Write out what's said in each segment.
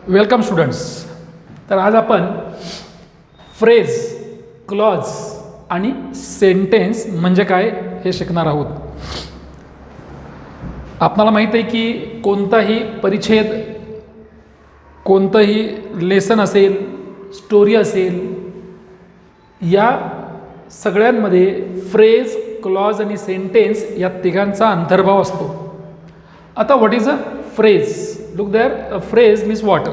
Welcome students. तर आज आपण फ्रेज, क्लॉज आणि सेंटेन्स म्हणजे काय हे शिकणार आहोत. आपणाला माहीत आहे की कोणताही परिच्छेद, कोणतंही लेसन असेल, स्टोरी असेल, या सगळ्यांमध्ये फ्रेज, क्लॉज आणि सेंटेन्स या तिघांचा अंतर्भाव असतो. आता what is a phrase? Look there, a phrase means what?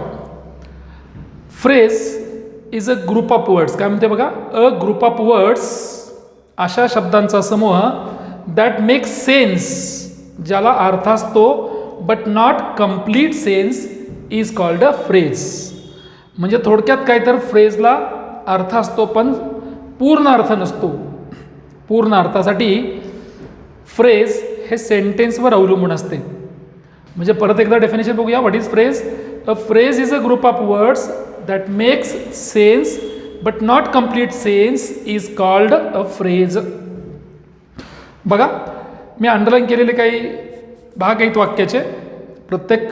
Phrase is a group of words. काय म्हणते बघा, a group of words, अशा शब्दांचा समूह that makes sense, ज्याला अर्थ असतो but not complete sense is called a phrase. म्हणजे थोडक्यात काय तर फ्रेजला अर्थ असतो पण पूर्ण अर्थ नसतो. पूर्ण अर्थासाठी फ्रेज हे सेंटेन्सवर अवलंबून असते. म्हणजे परत एकदा डेफिनेशन बघूया. What is phrase? A phrase is a group of words that makes sense but not complete sense is called a phrase. बघा, मी अंडरलाईन केलेले काही भाग आहेत वाक्याचे. प्रत्येक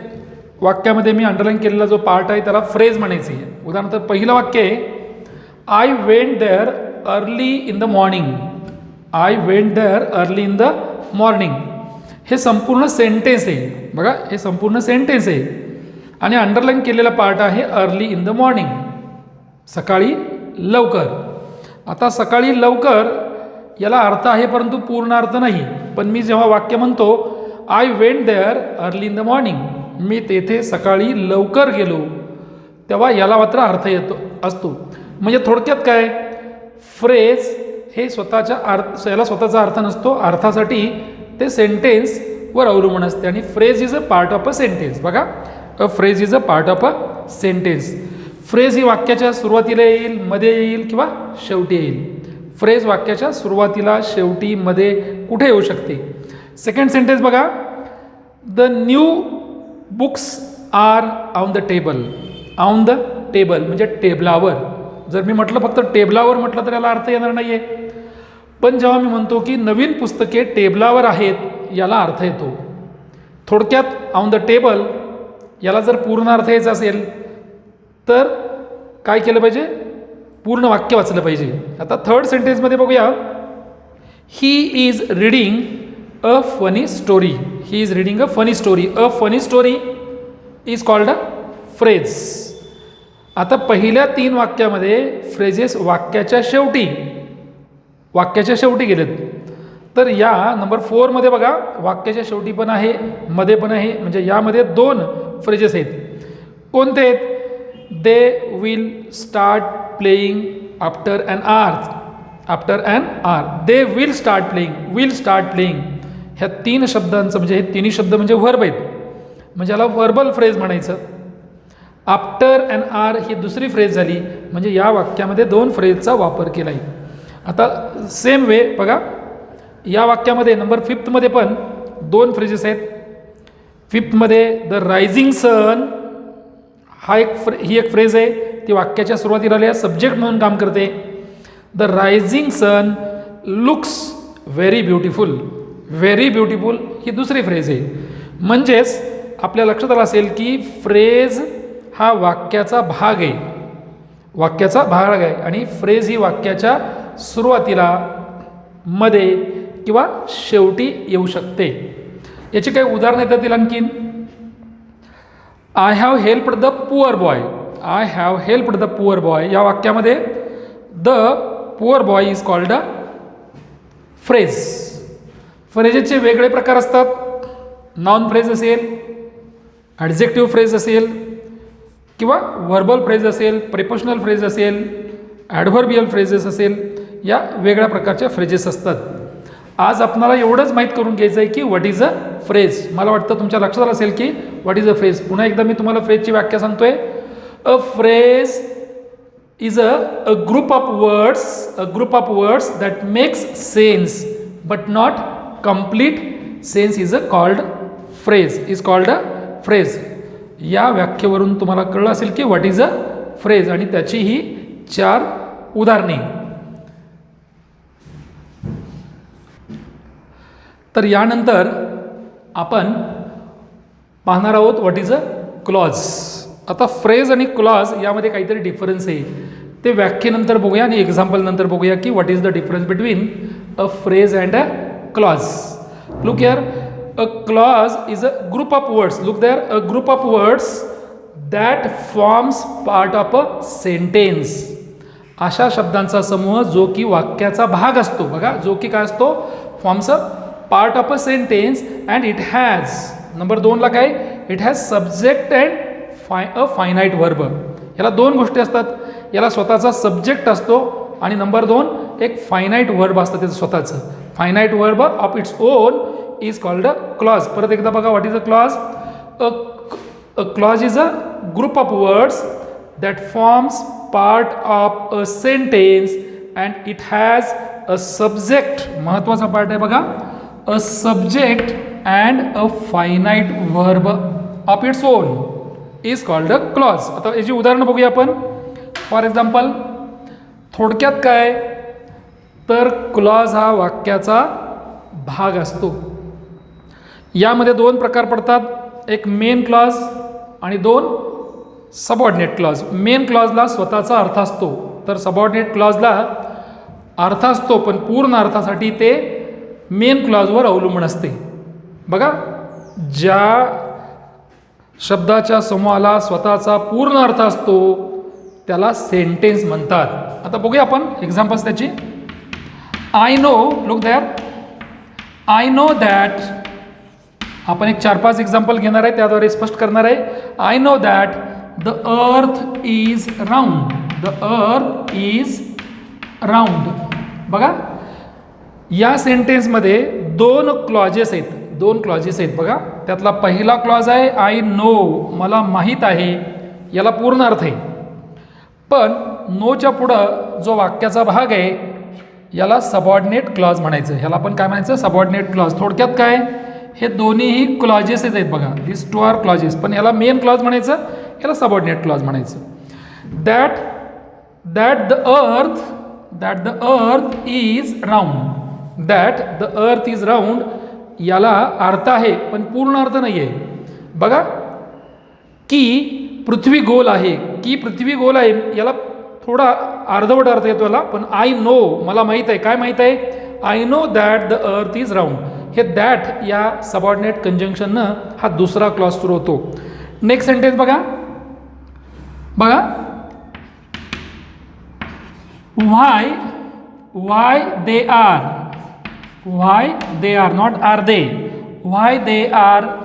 वाक्यामध्ये मी अंडरलाईन केलेला जो पार्ट आहे त्याला फ्रेज म्हणायची आहे. उदाहरणार्थ पहिलं वाक्य आहे, I went there early in the morning. I went there early in the morning. हे संपूर्ण सेंटेन्स आहे. बघा, हे संपूर्ण सेंटेन्स आहे आणि अंडरलाईन केलेला पार्ट आहे अर्ली इन द मॉर्निंग, सकाळी लवकर. आता सकाळी लवकर याला अर्थ आहे परंतु पूर्ण अर्थ नाही. पण मी जेव्हा वाक्य म्हणतो I went there early in the morning, मी तेथे सकाळी लवकर गेलो, तेव्हा याला मात्र अर्थ येतो असतो. म्हणजे थोडक्यात काय, फ्रेज हे याला स्वतःचा अर्थ नसतो. अर्थासाठी ते सेंटेन्स वर अवलंबून असते आणि phrase is a part of a sentence. बघा, a phrase is a part of a sentence. Phrase ही वाक्याच्या सुरुवातीला येईल, मध्ये येईल किंवा शेवटी येईल. फ्रेज वाक्याच्या सुरुवातीला, शेवटी, मध्ये कुठे येऊ शकते. सेकंड सेंटेन्स बघा, the new books are on the table. On the table म्हणजे टेबलावर. जर मी म्हटलं फक्त टेबलावर म्हटलं तर याला अर्थ येणार नाही आहे. पण जेव्हा मी म्हणतो की नवीन पुस्तके टेबलावर आहेत, याला अर्थ येतो. थोडक्यात ऑन द टेबल याला जर पूर्ण अर्थ यायचा असेल तर काय केलं पाहिजे, पूर्ण वाक्य वाचलं पाहिजे. आता थर्ड सेंटेन्समध्ये बघूया, he is reading a funny story. He is reading a funny story. A funny story is called a phrase. आता पहिल्या 3 वाक्यामध्ये फ्रेजेस वाक्याच्या शेवटी गेलेत. तर या नंबर 4 मध्ये बघा, वाक्याच्या शेवटी पण आहे, मध्ये पण आहे. म्हणजे यामध्ये 2 फ्रेजेस आहेत. कोणते आहेत? They will start playing after an hour. After an hour they will start playing. Will start playing ह्या 3 शब्दांचं म्हणजे हे 3 शब्द म्हणजे व्हर्ब आहेत. म्हणजे याला व्हर्बल फ्रेज म्हणायचं. आफ्टर अन आवर ही दुसरी फ्रेज झाली. म्हणजे या वाक्यामध्ये 2 फ्रेजचा वापर केला आहे. आता सेम वे बघा, या वाक्यामध्ये नंबर 5 मध्ये पण 2 फ्रेजेस आहेत. 5 मध्ये द रायझिंग सन ही एक फ्रेज आहे. ती वाक्याच्या सुरुवातीला आली, सब्जेक्ट म्हणून काम करते. The rising sun looks very beautiful. Very beautiful ही दुसरी फ्रेज आहे. म्हणजेच आपल्या लक्षात आलं असेल की फ्रेज हा वाक्याचा भाग आहे. वाक्याचा भाग आहे आणि फ्रेज ही वाक्याच्या सुरुवातीला, मध्ये किंवा शेवटी येऊ शकते. याची काही उदाहरणं येतात आणखीन. I have helped the poor boy. I have helped the poor boy या वाक्यामध्ये the poor boy is called a phrase. फ्रेजेसचे वेगळे प्रकार असतात. नॉन फ्रेज असेल, ॲडजेक्टिव्ह फ्रेज असेल किंवा व्हर्बल फ्रेज असेल, प्रिपोशनल फ्रेज असेल, ॲडव्हर्बियल फ्रेजेस असेल, या वेगळ्या प्रकारच्या फ्रेजेस असतात. आज आपल्याला एवढंच माहीत करून घ्यायचं आहे की व्हॉट इज अ फ्रेज. मला वाटतं तुमच्या लक्षात आलं असेल की व्हॉट इज अ फ्रेज. पुन्हा एकदा मी तुम्हाला फ्रेजची व्याख्या सांगतोय. अ phrase is a group of words that makes sense but not complete sense is called a phrase. या व्याख्येवरून तुम्हाला कळलं असेल की व्हॉट इज अ फ्रेज आणि त्याची ही 4 उदाहरणे. तर यानंतर आपण पाहणार आहोत व्हॉट इज अ क्लॉज. आता फ्रेज आणि क्लॉज यामध्ये काहीतरी डिफरन्स आहे, ते व्याख्येनंतर बघूया आणि एक्झाम्पल नंतर बघूया की what is the difference between a phrase and a clause. Look here, a clause is a group of words. Look there, a group of words that forms part of a sentence. अशा शब्दांचा समूह जो की वाक्याचा भाग असतो. बघा, जो की काय असतो, forms a part of a sentence and it has, number 2ला काय, it has subject and a finite verb. याला दोन गोष्टी असतात, याला स्वतःचा सब्जेक्ट असतो आणि नंबर 2 एक फायनाईट वर्ब असतं त्याचं स्वतःचं. Finite verb of its own is called a clause. परत एकदा बघा, what is a clause. A clause is a group of words that forms part of a sentence and it has a subject. महत्त्वाचा part आहे बघा, a subject and a finite verb of its own is called a clause. आता याची उदाहरणं बघूया आपण. For example, थोडक्यात काय, तर क्लॉज हा वाक्याचा भाग असतो. यामध्ये 2 प्रकार पडतात, एक मेन क्लॉज आणि 2 सबऑर्डिनेट क्लॉज. मेन क्लॉजला स्वतःचा अर्थ असतो, तर सबऑर्डिनेट क्लॉजला अर्थ असतो पण पूर्ण अर्थासाठी ते मेन क्लॉजवर अवलंबून असते. बघा, ज्या शब्दाच्या समूहाला स्वतःचा पूर्ण अर्थ असतो त्याला सेंटेन्स म्हणतात. आता बघूया आपण एक्झाम्पल्स त्याची. I know, look there, I know that. आपण एक 4-5 एक्झाम्पल घेणार आहे, त्याद्वारे स्पष्ट करणार आहे. I know that the earth is round. The earth is round. बघा, या सेंटेन्समध्ये 2 क्लॉजेस आहेत. 2 क्लॉजेस आहेत बघा. त्यातला पहिला क्लॉज आहे आय नो, मला माहीत आहे. याला पूर्ण अर्थ आहे. पण नोच्या पुढं जो वाक्याचा भाग आहे याला सबऑर्डिनेट क्लॉज म्हणायचं. ह्याला आपण काय म्हणायचं, सबऑर्डिनेट क्लॉज. थोडक्यात काय, हे दोन्हीही क्लॉजेसच आहेत बघा, दिस 2 आर क्लॉजेस. पण याला मेन क्लॉज म्हणायचं, याला सबऑर्डिनेट क्लॉज म्हणायचं. That the earth is round. That the earth is round याला अर्थ आहे पण पूर्ण अर्थ नाही आहे. बघा, की पृथ्वी गोल आहे. की पृथ्वी गोल आहे याला थोडा अर्धवट अर्थ येतो याला. पण आय नो, मला माहीत आहे. काय माहीत आहे, I know that the earth is round. हे दॅट या सबऑर्डिनेट कंजंक्शननं हा दुसरा क्लॉज सुरू होतो. नेक्स्ट सेंटेन्स बघा. बघा, why they are not are they, why they are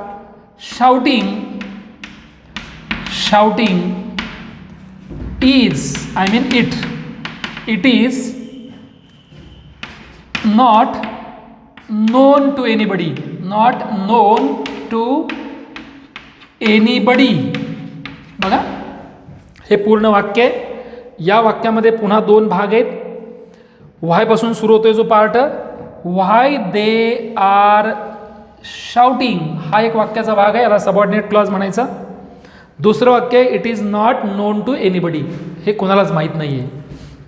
shouting is, I mean it is not known to anybody. Not known to anybody. बघा, हे पूर्ण वाक्य आहे. या वाक्यामध्ये पुन्हा 2 भाग आहेत. व्हाय पासून सुरू होतोय जो part, why they are shouting हा एक वाक्याचा भाग आहे, याला सबऑर्डिनेट क्लॉज म्हणायचा. दुसरं वाक्य आहे it is not known to anybody. हे कोणालाच माहीत नाही आहे.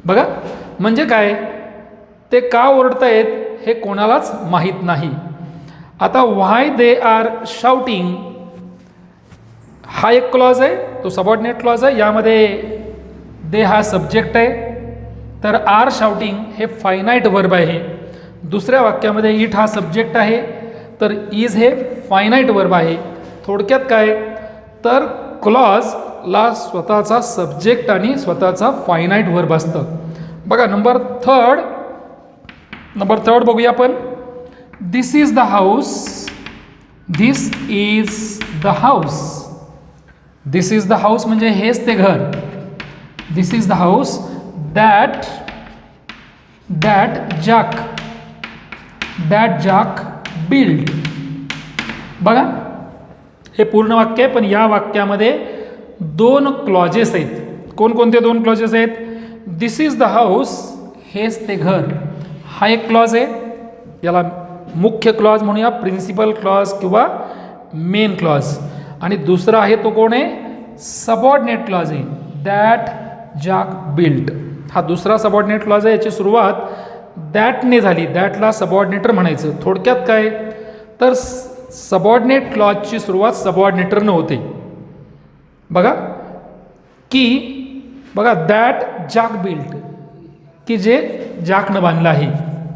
बघा, म्हणजे काय, ते का ओरडतायत हे कोणालाच माहीत नाही. आता व्हाय दे आर शाउटिंग हा एक क्लॉज आहे, तो सबऑर्डिनेट क्लॉज आहे. यामध्ये दे हा सब्जेक्ट आहे, तर आर शाउटिंग हे फायनाईट वर्ब आहे. दुसऱ्या वाक्यामध्ये इट हा सब्जेक्ट आहे, तर इज हे फायनाईट वर्ब आहे. थोडक्यात काय, तर क्लॉजला स्वतःचा सब्जेक्ट आणि स्वतःचा फायनाईट वर्ब असतं. बघा, नंबर थर्ड बघूया आपण. This is the house. This is the house. This is the house म्हणजे हेच ते घर. This is the house that Jack build. बघा, हे पूर्ण वाक्य आहे, पण या वाक्यामध्ये 2 क्लॉजेस आहेत. कोणकोणते 2 क्लॉजेस आहेत. दिस इज द हाऊस, हेच ते घर, हा एक क्लॉज आहे. याला मुख्य क्लॉज म्हणूया, प्रिन्सिपल क्लॉज किंवा मेन क्लॉज. आणि दुसरा आहे तो कोण आहे, सबऑर्डिनेट क्लॉज आहे, दॅट जॅक बिल्ड. हा दुसरा सबऑर्डिनेट क्लॉज आहे. याची सुरुवात दॅटने झाली, दॅटला सबऑर्डिनेटर म्हणायचं. थोडक्यात काय, तर सबऑर्डिनेट क्लॉजची सुरुवात सबऑर्डिनेटरनं होते. बघा, की बघा दॅट जॅक बिल्ट, की जे जॅकनं बांधलं आहे,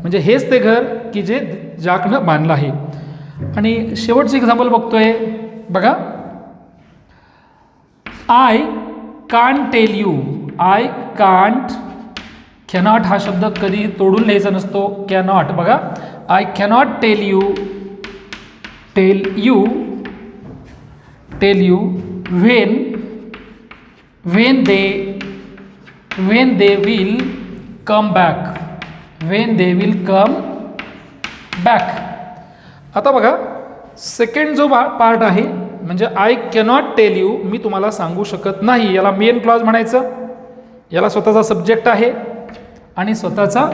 म्हणजे हेच ते घर की जे जॅकनं बांधलं आहे. आणि शेवटचं एक्झाम्पल बघतोय बघा, I can't tell you. I can't, cannot हा शब्द कधी तोडून लिहायचा नसतो, कॅनॉट. बघा, I cannot tell you when they will come back. आता बघा सेकंड जो पार्ट आहे, म्हणजे आय कॅनॉट टेल यू, मी तुम्हाला सांगू शकत नाही, याला मेन क्लॉज म्हणायचं. याला स्वतःचा सब्जेक्ट आहे आणि स्वतःचा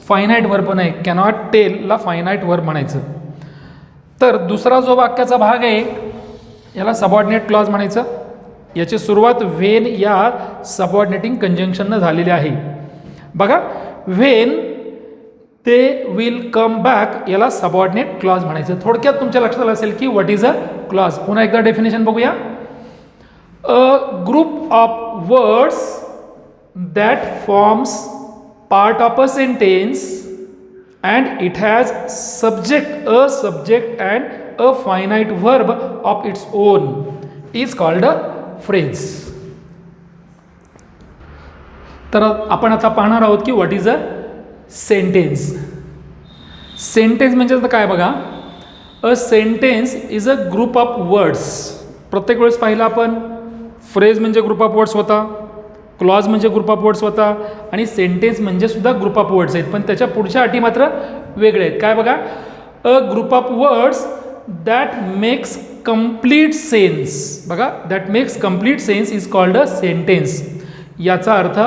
फायनाईट वर्ब पण आहे. कॅनॉट टेलला फायनाईट वर्ब म्हणायचं. तर दुसरा जो वाक्याचा भाग आहे याला सबऑर्डिनेट क्लॉज म्हणायचं. याची सुरुवात व्हेन या सबऑर्डिनेटिंग कंजंक्शननं झालेली आहे. बघा, when they will come back याला सबऑर्डिनेट क्लॉज म्हणायचं. थोडक्यात तुमच्या लक्षात आलं असेल की व्हॉट इज अ क्लॉज. पुन्हा एकदा डेफिनेशन बघूया. अ group of words that forms part of a sentence and it has a subject and a finite verb of its own is called a phrase. तर आपण आता पाहणार आहोत की what is a sentence. Sentence म्हणजे आता काय बघा, a sentence is a group of words. प्रत्येक वेळेस पाहिलं आपण, फ्रेज म्हणजे ग्रुप ऑफ वर्ड्स होता, क्लॉज म्हणजे ग्रुप ऑफ वर्ड्स होता, आणि सेंटेन्स म्हणजे सुद्धा ग्रुप ऑफ वर्ड्स आहेत. पण त्याच्या पुढच्या अटी मात्र वेगळे आहेत. काय बघा, a group of words that makes complete sense. बघा, that makes complete sense is called a sentence. याचा अर्थ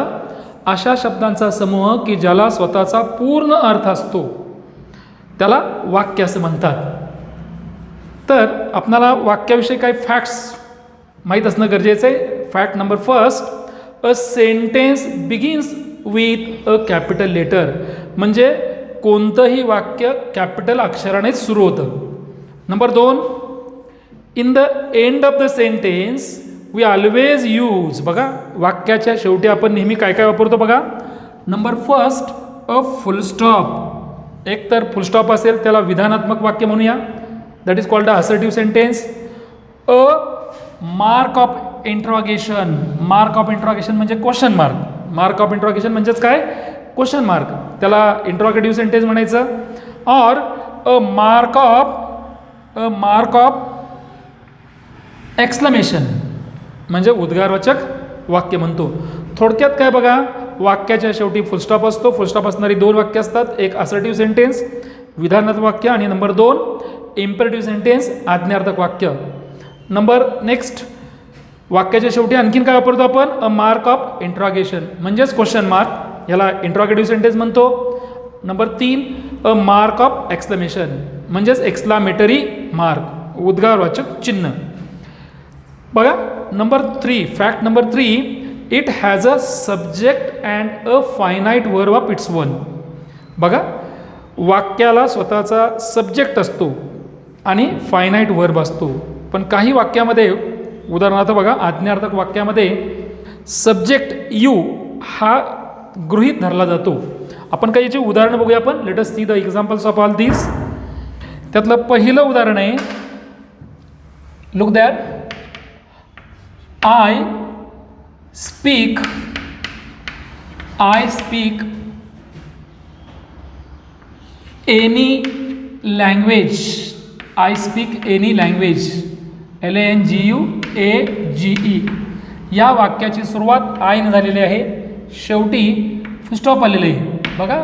अशा शब्दांचा समूह की ज्याला स्वतःचा पूर्ण अर्थ असतो त्याला वाक्य असं म्हणतात. तर आपणाला वाक्याविषयी काही फॅक्ट्स माहीत असणं गरजेचं आहे. Fact number first, a sentence begins with a capital letter. म्हणजे कोणतंही वाक्य कॅपिटल अक्षरानेच सुरू होतं. नंबर दोन, in the end of the sentence we always use. बघा, वाक्याच्या शेवटी आपण नेहमी काय काय वापरतो बघा. Number first, a full stop. एक तर फुल स्टॉप असेल त्याला विधानात्मक वाक्य म्हणूया, that is called a assertive sentence. A mark of interrogation. Mark of interrogation म्हणजे क्वेश्चन मार्क. मार्क ऑफ इंट्रॉगेशन म्हणजेच काय, क्वेश्चन मार्क. त्याला इंट्रॉगेटिव्ह सेंटेन्स म्हणायचं. Or a mark of exclamation म्हणजे उद्गारवाचक वाक्य म्हणतो. थोडक्यात काय बघा, वाक्याच्या शेवटी फुलस्टॉप असतो. फुलस्टॉप असणारी दोन वाक्य असतात, एक असर्टिव्ह सेंटेन्स विधानात्मक वाक्य, आणि नंबर दोन इम्पेरेटिव्ह सेंटेन्स आज्ञार्थक वाक्य. नंबर नेक्स्ट, वाक्याच्या शेवटी आणखीन काय वापरतो आपण, अ मार्क ऑफ इंट्रॉगेशन म्हणजेच क्वेश्चन मार्क, याला इंट्रॉगेटिव्ह सेंटेन्स म्हणतो. नंबर तीन, अ मार्क ऑफ एक्सक्लेमेशन म्हणजेच एक्सक्लामेटरी मार्क, उद्गारवाचक चिन्ह. बघा, number three, fact number three, it has a subject and a finite verb of its own. बघा, वाक्याला स्वतःचा सब्जेक्ट असतो आणि फायनाईट वर्ब असतो. पण काही वाक्यामध्ये, उदाहरणार्थ बघा, आज्ञार्थक वाक्यामध्ये सब्जेक्ट यू हा गृहीत धरला जातो. आपण काही याची उदाहरणं बघूया. आपण let us see the examples of all this. त्यातलं पहिलं उदाहरण आहे, look that, I speak any language. I speak any language, LANGUAGE. या वाक्याची सुरुवात आयने झालेली आहे, शेवटी फुलस्टॉप आलेलं आहे. बघा,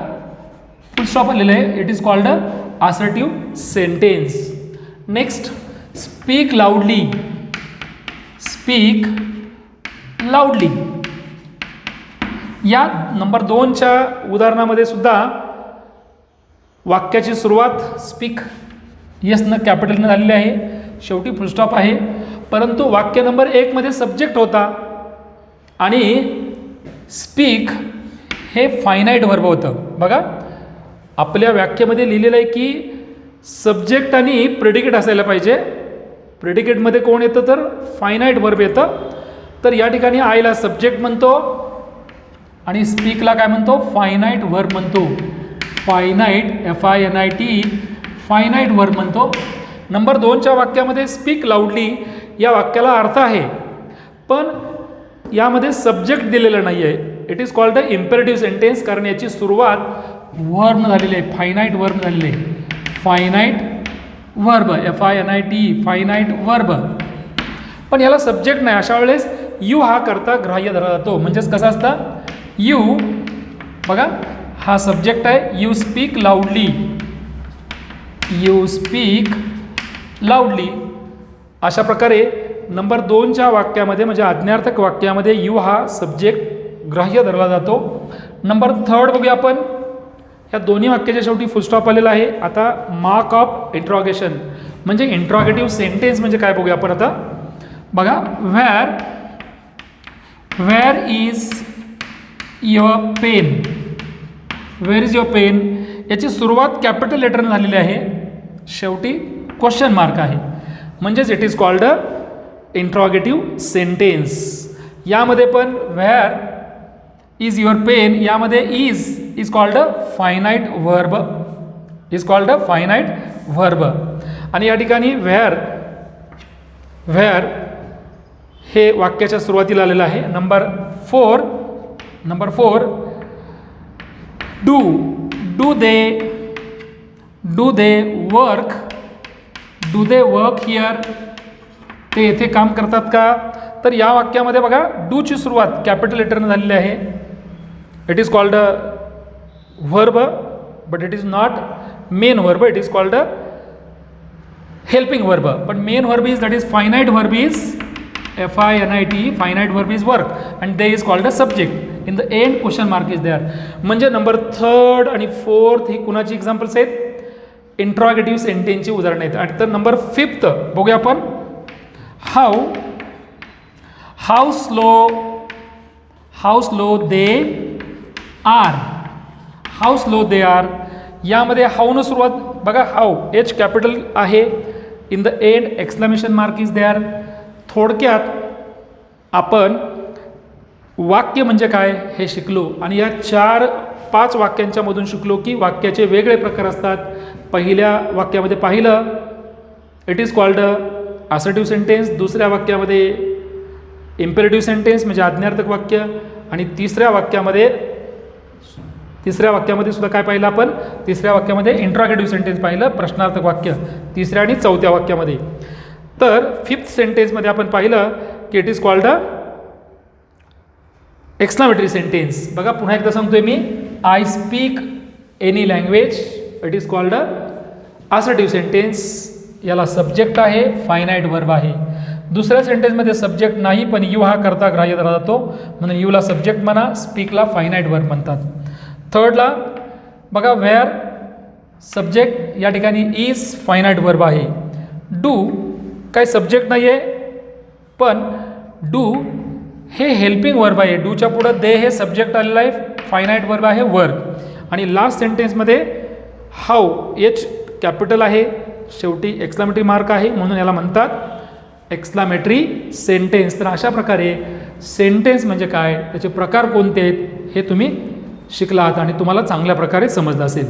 फुलस्टॉप आलेलं आहे. It is called a assertive sentence. Next, speak loudly. या नंबर दोनच्या उदाहरणामध्ये सुद्धा वाक्याची सुरुवात स्पीक येसनं कॅपिटलनं झालेली आहे, शेवटी फुलस्टॉप आहे. परंतु वाक्य नंबर एकमध्ये सब्जेक्ट होता आणि स्पीक हे फायनाईट वर्ब होतं. बघा, आपल्या व्याख्येमध्ये लिहिलेलं आहे की सब्जेक्ट आणि प्रेडिकेट असायला पाहिजे. प्रेडिकेटमध्ये कोण येतं तर फायनाईट वर्ब येतं, तर या ठिकाणी आयला सब्जेक्ट म्हणतो आणि स्पीकला काय म्हणतो, फायनाईट वर्ब म्हणतो. फायनाईट, FINIT, फायनाईट वर्ब म्हणतो. नंबर 2च्या वाक्यामध्ये स्पीक लाऊडली या वाक्याला अर्थ आहे, पण यामध्ये सब्जेक्ट दिलेलं नाही आहे. It is called the imperative sentence, कारण याची सुरुवात वर्ब झालेली आहे, फायनाईट वर्ब झालेली आहे. Finite verb, FINIT, finite verb, पण याला सब्जेक्ट नाही. अशा वेळेस यू हा करता ग्राह्य धरला जातो. म्हणजेच कसं असतं, यू बघा हा सब्जेक्ट आहे, you speak loudly, you speak loudly. अशा प्रकारे नंबर 2च्या वाक्यामध्ये म्हणजे आज्ञार्थक वाक्यामध्ये यू हा सब्जेक्ट ग्राह्य धरला जातो. नंबर 3 बघूया आपण. या दोन्ही वाक्याच्या शेवटी फुलस्टॉप आलेला आहे. आता मार्क ऑफ इंट्रॉगेशन म्हणजे इंट्रॉगेटिव्ह सेंटेन्स म्हणजे काय बघूया आपण आता. बघा, where is your pen, where is your pen याची सुरुवात कॅपिटल लेटरने झालेली आहे, शेवटी क्वेश्चन मार्क आहे. म्हणजेच it is called a interrogative sentence. यामध्ये पण वेअर इज युअर पेन यामध्ये is called a finite verb, is called a finite verb. आणि या ठिकाणी वेअर हे वाक्याच्या सुरुवातीला आलेलं आहे. Number 4 do they work here, ते येथे काम करतात का. तर या वाक्यामध्ये बघा डूची सुरुवात कॅपिटल लेटरने झालेली आहे. It is called a verb, but it is not main verb, it is called a helping verb. पण main verb is that is finite verb is FINIT, finite verb is work, and they is called a subject. In the end question mark is there. म्हणजे number 3 आणि 4 ही कुणाची examples आहेत, interrogative सेंटेन्सची उदाहरणं आहेत. आणि तर number 5 बघूया आपण. How slow they are, how slow they are यामध्ये हाऊनं सुरुवात बघा, हाऊ H कॅपिटल आहे, in the end exclamation mark is there. थोडक्यात आपण वाक्य म्हणजे काय हे शिकलो आणि या 4-5 वाक्यांच्या मधून शिकलो की वाक्याचे वेगळे प्रकार असतात. पहिल्या वाक्यामध्ये पाहिलं it is called assertive sentence, दुसऱ्या वाक्यामध्ये इम्पेरेटिव्ह सेंटेन्स म्हणजे आज्ञार्थक वाक्य, आणि तिसऱ्या वाक्यामध्ये सुद्धा काय पाहिलं आपण, तिसऱ्या वाक्यामध्ये इंट्रॉगेटिव्ह सेंटेन्स पाहिलं, प्रश्नार्थक वाक्य तिसऱ्या आणि चौथ्या वाक्यामध्ये. तर 5th सेंटेन्समध्ये आपण पाहिलं की it is called a exclamatory sentence. बघा पुन्हा एकदा सांगतोय मी, I speak any language, it is called a assertive sentence. याला सब्जेक्ट आहे, फायनाईट वर्ब आहे. दुसऱ्या सेंटेन्समध्ये सब्जेक्ट नाही, पण यू हा करता ग्राह्य धरला जातो, म्हणून यूला सब्जेक्ट म्हणा, स्पीकला फायनाईट वर्ब म्हणतात. 3rdला बघा, वेअर सब्जेक्ट या ठिकाणी इज फायनाईट वर्ब आहे. डू काय सब्जेक्ट नाही आहे, पण डू हे हेल्पिंग वर्ब आहे. डूच्या पुढं दे हे सब्जेक्ट आलेलं आहे, फायनाईट वर्ब आहे वर्ब. आणि लास्ट सेंटेन्समध्ये हाऊ H कॅपिटल आहे, शेवटी एक्सक्लामेटरी मार्क आहे, म्हणून याला म्हणतात एक्सक्लामेटरी सेंटेन्स. तर अशा प्रकारे सेंटेन्स म्हणजे काय, त्याचे प्रकार कोणते आहेत हे तुम्ही शिकलात आणि तुम्हाला चांगल्या प्रकारे समजलं असेल.